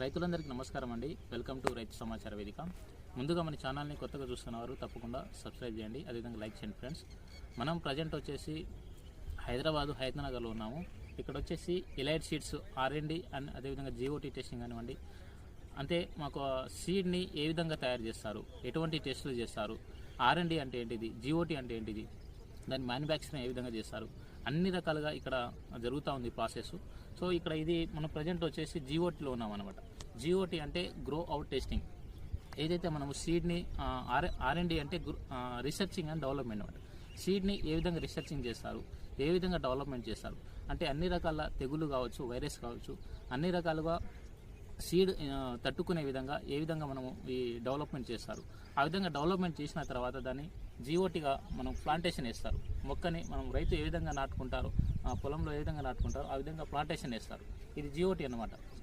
రైతులందరికీ నమస్కారం అండి. వెల్కమ్ టు రైతు సమాచార వేదిక. ముందుగా మన ఛానల్ని కొత్తగా చూస్తున్నవారు తప్పకుండా సబ్స్క్రైబ్ చేయండి, అదేవిధంగా లైక్ చేయండి ఫ్రెండ్స్. మనం ప్రజెంట్ వచ్చేసి హైదరాబాద్లో ఉన్నాము. ఇక్కడ వచ్చేసి ఎలైట్ సీడ్స్ R&D అండ్ అదేవిధంగా GOT టెస్టింగ్ కానివ్వండి, అంటే మాకు సీడ్ని ఏ విధంగా తయారు చేస్తారు, ఎటువంటి టెస్టులు చేస్తారు, R&D అంటే ఏంటిది, GOT అంటే ఏంటిది, దాని మ్యానుఫ్యాక్చరింగ్ ఏ విధంగా చేస్తారు, అన్ని రకాలుగా ఇక్కడ జరుగుతూ ఉంది ప్రాసెస్. సో ఇక్కడ ఇది మనం ప్రజెంట్ వచ్చేసి GOTలో ఉన్నాం అనమాట. GOT అంటే గ్రో అవుట్ టెస్టింగ్. ఏదైతే మనము సీడ్ని R&D అంటే రీసెర్చింగ్ అండ్ డెవలప్మెంట్ అనమాట. సీడ్ని ఏ విధంగా రీసెర్చింగ్ చేస్తారు, ఏ విధంగా డెవలప్మెంట్ చేస్తారు, అంటే అన్ని రకాల తెగులు కావచ్చు, వైరస్ కావచ్చు, అన్ని రకాలుగా సీడ్ తట్టుకునే విధంగా ఏ విధంగా మనము ఈ డెవలప్మెంట్ చేస్తారు. ఆ విధంగా డెవలప్మెంట్ చేసిన తర్వాత దాన్ని GOTగా మనం ప్లాంటేషన్ వేస్తారు. మొక్కని మనం రైతు ఏ విధంగా నాటుకుంటారో, పొలంలో ఏ విధంగా నాటుకుంటారో ఆ విధంగా ప్లాంటేషన్ వేస్తారు. ఇది GOT అన్నమాట.